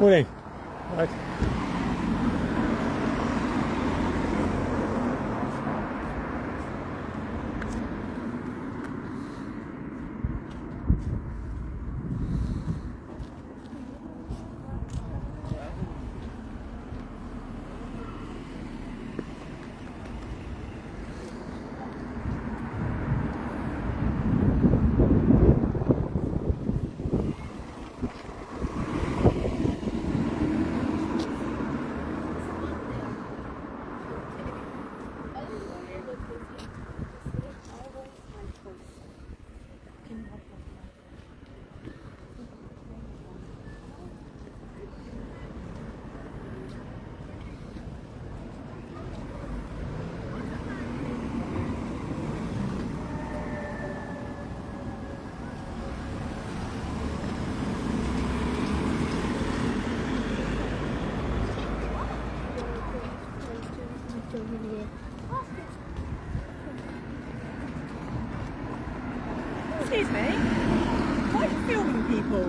Morning. Right. Excuse me, why are you filming people?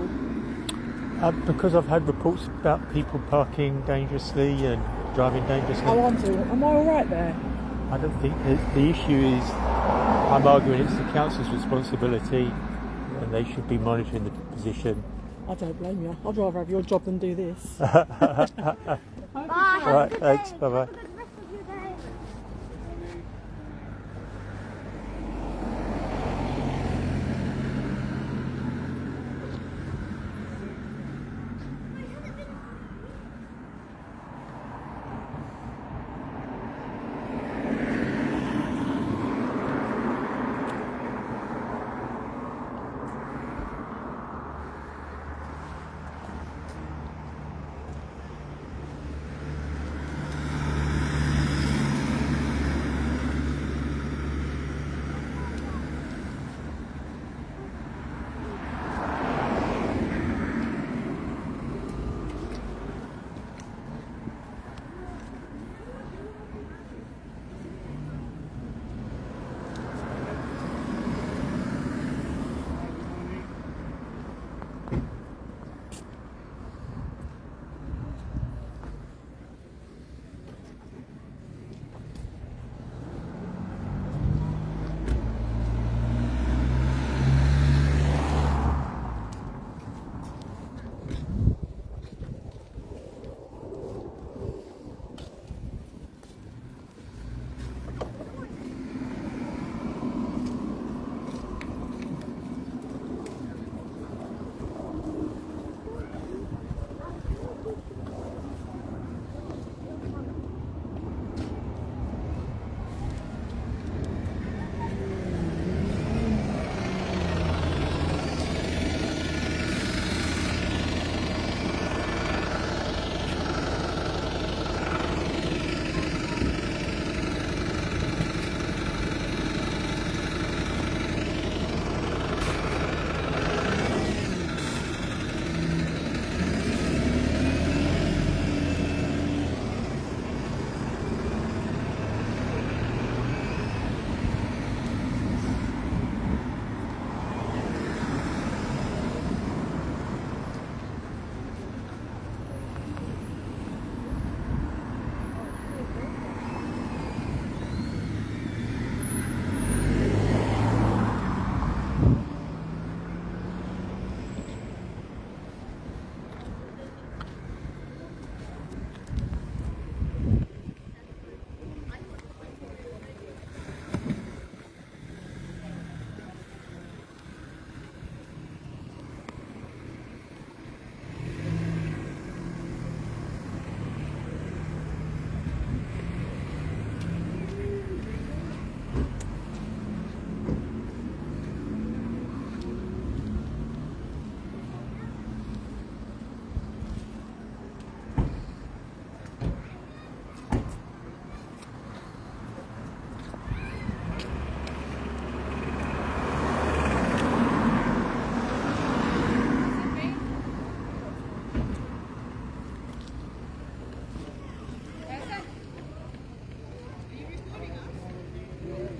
Because I've had reports about people parking dangerously and driving dangerously. Oh, am I alright there? I don't think the issue is, I'm arguing it's the council's responsibility and they should be monitoring the position. I don't blame you. I'd rather have your job than do this. Bye. Right, thanks, bye bye.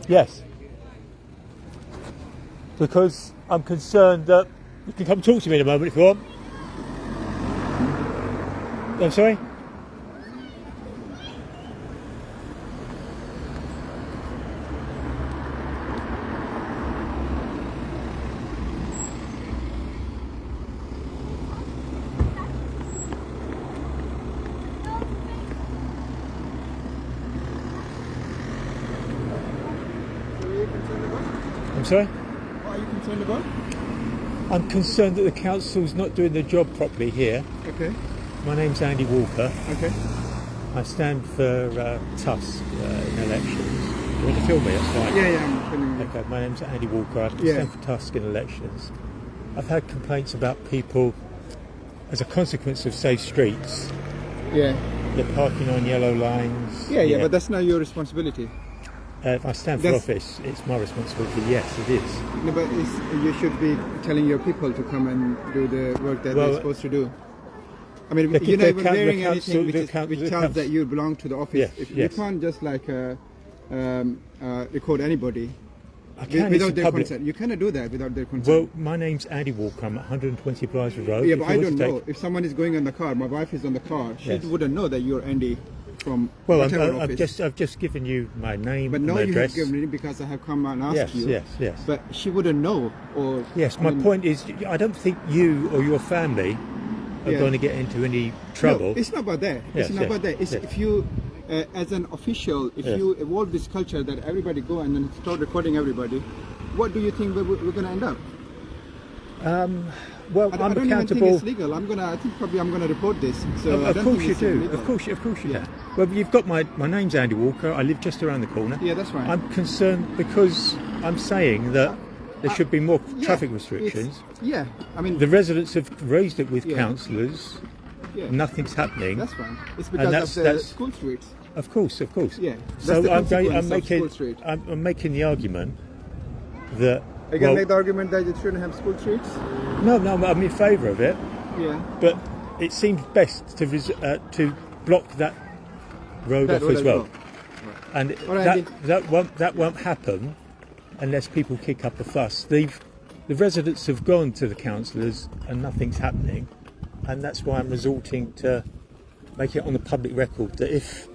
Yes. Because I'm concerned that you can come talk to me in a moment if you want. I'm sorry? I'm sorry? What are you concerned about? I'm concerned that the council's not doing the job properly here. Okay. My name's Andy Walker. Okay. I stand for Tusk in elections. You want to film me? That's fine. Yeah, I'm filming you. Okay, my name's Andy Walker. I stand for Tusk in elections. I've had complaints about people, as a consequence of safe streets, Yeah. they're parking on yellow lines. Yeah, but that's not your responsibility. If I stand for office, it's my responsibility. Yes, it is. No, but you should be telling your people to come and do the work that they're supposed to do. I mean, you're not even wearing anything which tells that you belong to the office. You can't just like record anybody without their consent. You cannot do that without their consent. Well, my name's Andy Walker. I'm at 120 Blythe Road. Yeah, but I don't know. If someone is going on the car, my wife is on the car, she wouldn't know that you're Andy from whatever office. I've just given you my name, but no, my you address. have given me because I have come and asked you. Yes. But she wouldn't know. Or yes, my point is, I don't think you or your family are going to get into any trouble. No, it's not about that. It's not about that. It's if you, as an official, if you evolve this culture that everybody go and then start recording everybody, what do you think we're going to end up? Well, I don't even think it's legal. I think probably I'm going to report this. So of course you do. Of course you can. Well, you've got my name's Andy Walker. I live just around the corner. Yeah, that's right. I'm concerned because I'm saying that there should be more traffic restrictions. I mean, the residents have raised it with councillors. Nothing's happening. That's fine. It's because of the school streets. Of course. Yeah. So I'm making the argument that. Are you going to make the argument that you shouldn't have school streets? No, I'm in favour of it. Yeah. But it seems best to block that road off as well. Right. And that won't happen unless people kick up a fuss. The residents have gone to the councillors and nothing's happening, and that's why I'm resorting to make it on the public record that if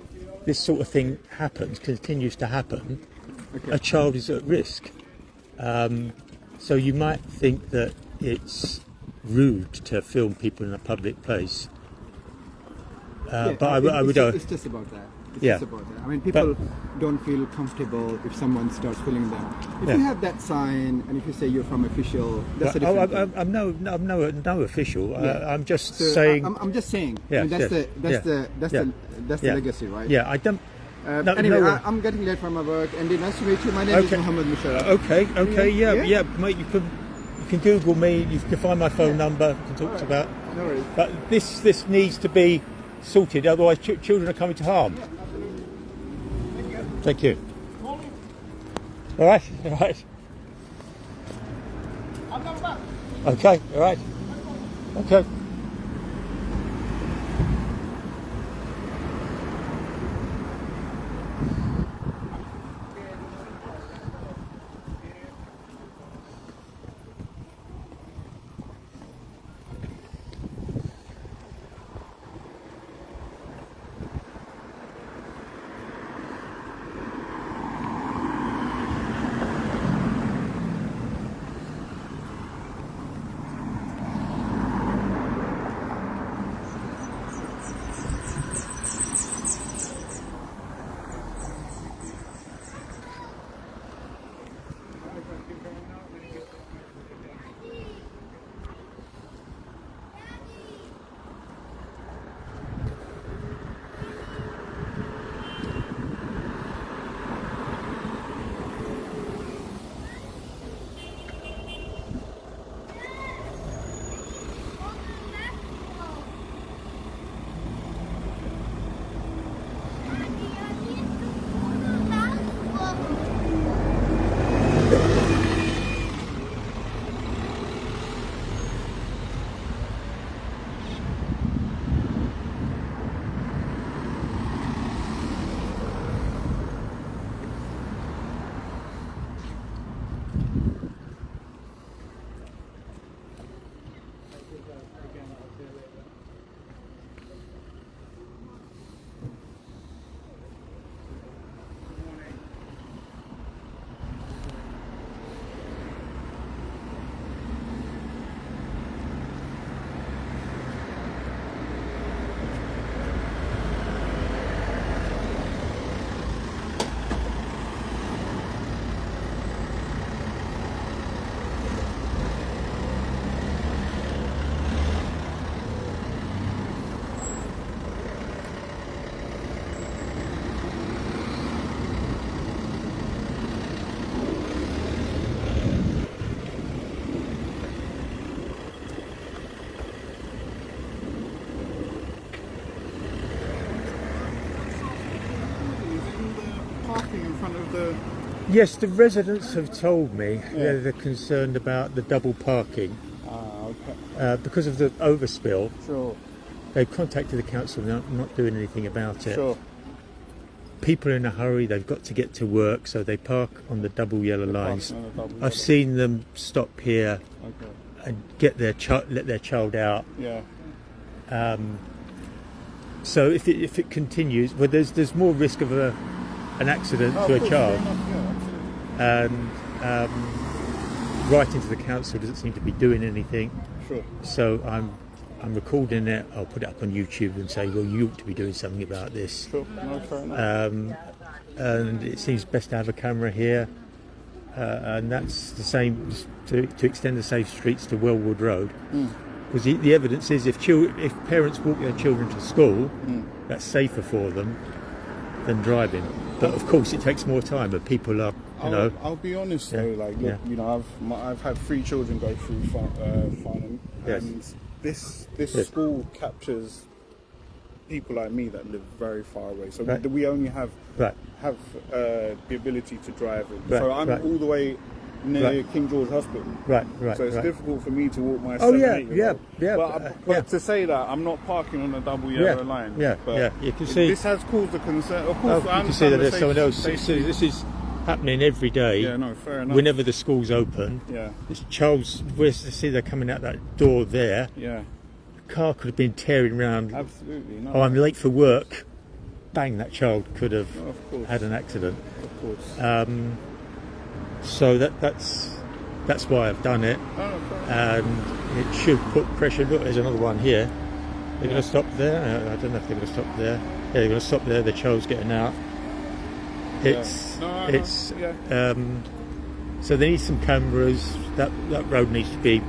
this sort of thing continues to happen, a child is at risk. So you might think that it's rude to film people in a public place, but I would. It's just about that. It's just about that. I mean, people don't feel comfortable if someone starts filming them. If you have that sign and if you say you're from official, that's a different thing. I'm no official. I'm just saying. I'm just saying. Yeah, I mean, that's the legacy, right? Yeah, I don't. Anyway, I'm getting late from my work. Andy, nice to meet you. My name is Mohammed Musharraf. Okay, mate. You can Google me. You can find my phone number. You can talk about. No worries. But this needs to be sorted. Otherwise, children are coming to harm. Thank you. All right. Okay. All right. Okay. the... Yes, the residents have told me they're concerned about the double parking. Okay. Because of the overspill. Sure. They've contacted the council, they're not doing anything about it. Sure. People are in a hurry, they've got to get to work, so they park on the double yellow lines. I've seen them stop here and get let their child out. Yeah. So if it continues, well, there's more risk of an accident to a child. And writing to the council doesn't seem to be doing anything. Sure. So I'm recording it. I'll put it up on YouTube and say, well, you ought to be doing something about this. Sure. No, fair enough. And it seems best to have a camera here, and that's the same to extend the safe streets to Wellwood Road. Because the evidence is if parents walk their children to school, that's safer for them than driving. But of course, it takes more time. But people are, I'll be honest though. Like, look, I've had 3 children go through Farnham, and this school captures people like me that live very far away. So we only have the ability to drive. So I'm all the way near King George Hospital. So it's difficult for me to walk my 7-8-year-old. But to say that, I'm not parking on a double yellow line. You can see this has caused a concern. Of course, you can see that there's someone else. This is happening every day. Yeah, no, fair enough. Whenever the school's open, this child's. We see they're coming out that door there. Yeah. The car could have been tearing around. Absolutely. No. Oh, I'm late for work. Bang! That child could have had an accident. Of course. So that's why I've done it, and it should put pressure. Look, there's another one here. They're going to stop there. I don't know if they're going to stop there. Yeah, they're going to stop there. The child's getting out. So they need some cameras. That road needs to be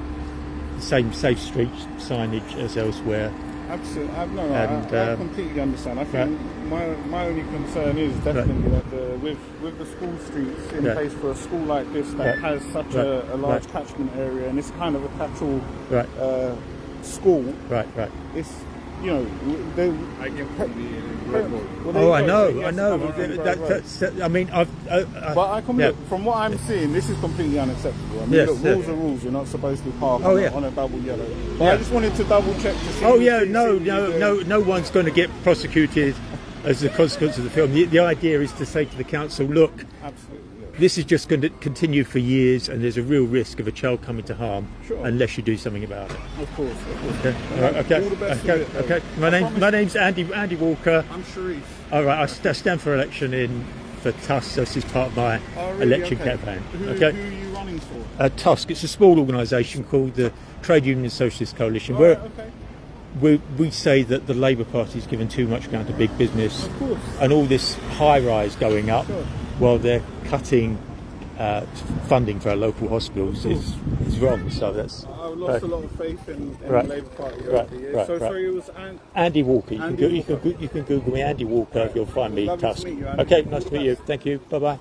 the same safe street signage as elsewhere. Absolutely, I completely understand. I think my only concern is definitely that with the school streets in place for a school like this that has such a large catchment area, and it's kind of a catch-all school. It's I can I know. I mean, but from what I'm seeing, this is completely unacceptable. I mean, rules are rules. You're not supposed to park on a double yellow. But I just wanted to double check to see. No one's going to get prosecuted as a consequence of the film. The idea is to say to the council, look, this is just going to continue for years, and there's a real risk of a child coming to harm unless you do something about it. Of course. Okay. My name's Andy Walker. I'm Sharif. All right, I stand for election for TUSK. So this is part of my election campaign. Who are you running for? TUSK. It's a small organisation called the Trade Union Socialist Coalition. We say that the Labour Party has given too much ground to big business, and all this high-rise going up while they're cutting funding for our local hospitals is wrong. So that's. I've lost a lot of faith in the Labour Party over the years. Sorry, it was Andy Walker. You can Google me, Andy Walker. You'll find me. TUSK. Okay, nice to meet you. Thank you. Bye bye.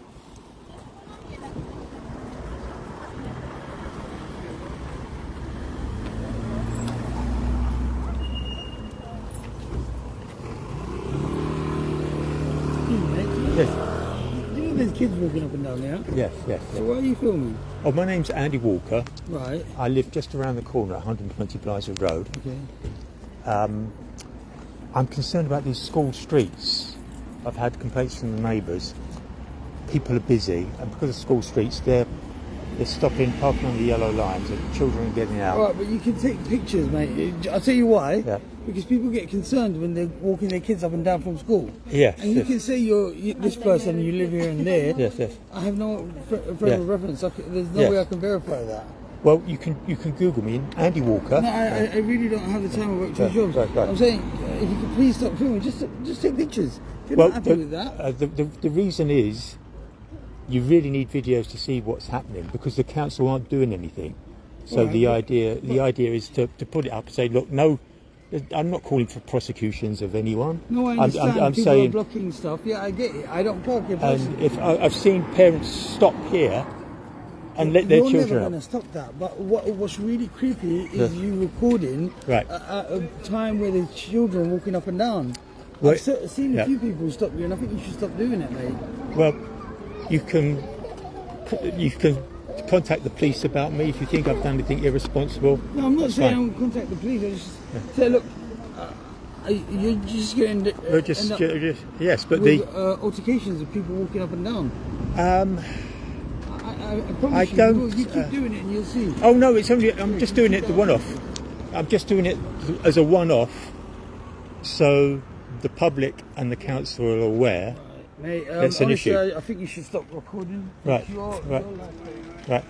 There's kids walking up and down there. Yes. So why are you filming? Oh, my name's Andy Walker. Right. I live just around the corner, 120 Blythe Road. Okay. I'm concerned about these school streets. I've had complaints from the neighbours. People are busy, and because of school streets, they're stopping, parking on the yellow lines, and children are getting out. Right, but you can take pictures, mate. I'll tell you why. Yeah. Because people get concerned when they're walking their kids up and down from school. Yes. And you can say you're this person, you live here and there. Yes. I have no frame of reference. There's no way I can verify that. Well, you can Google me, Andy Walker. No, I really don't have the time to work 2 jobs. Right. I'm saying, if you could please stop filming, just take pictures. If you're not happy with that. The reason is, you really need videos to see what's happening because the council aren't doing anything. So the idea is to put it up and say, look, no, I'm not calling for prosecutions of anyone. No, I understand. I'm people saying are blocking stuff. Yeah, I get it. I don't park here. And if I've seen parents stop here and let their children. You're never going to stop that. But what's really creepy is you recording at a time where there's children walking up and down. I've seen a few people stop you, and I think you should stop doing it, mate. Well, you can contact the police about me if you think I've done anything irresponsible. No, I'm not saying I won't contact the police. I just say, look, you're just going to yes, but with, altercations of people walking up and down. I promise you keep doing it and you'll see. Oh no, it's only I'm just doing it the one-off. I'm just doing it as a one-off, so the public and the council are aware. Mate, it's an issue. I think you should stop recording. Right. Right.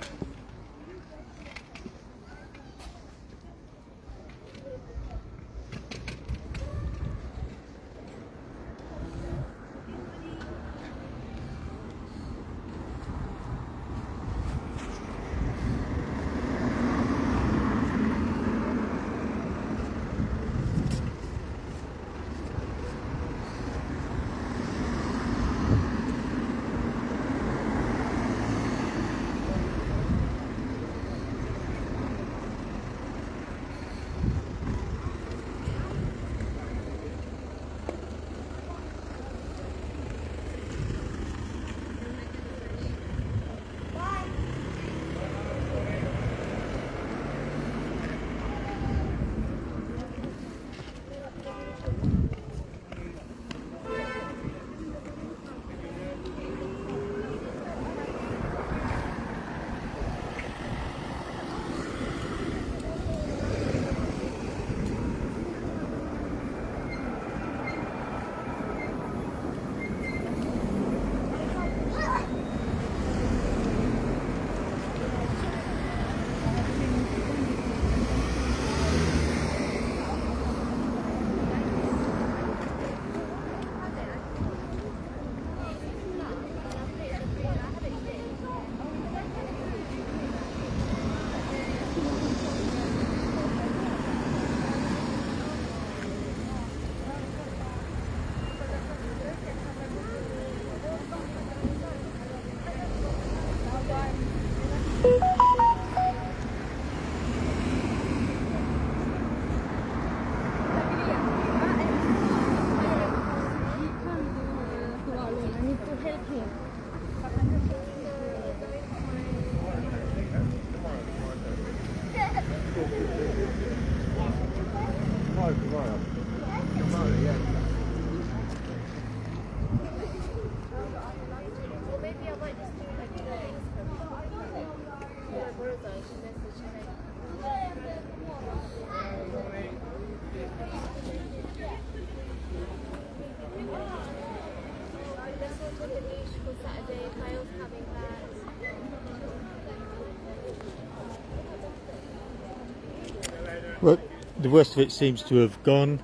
Well, the worst of it seems to have gone.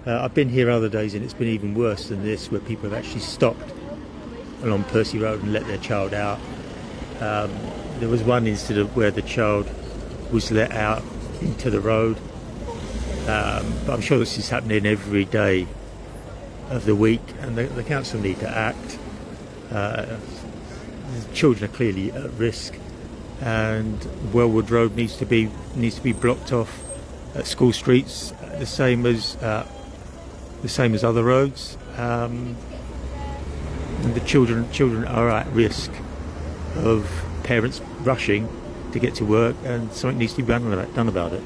I've been here other days and it's been even worse than this, where people have actually stopped along Percy Road and let their child out. There was one incident where the child was let out into the road, but I'm sure this is happening every day of the week, and the council need to act. The children are clearly at risk, and Wellwood Road needs to be blocked off at school streets, the same as other roads. And the children are at risk of parents rushing to get to work, and something needs to be done about it.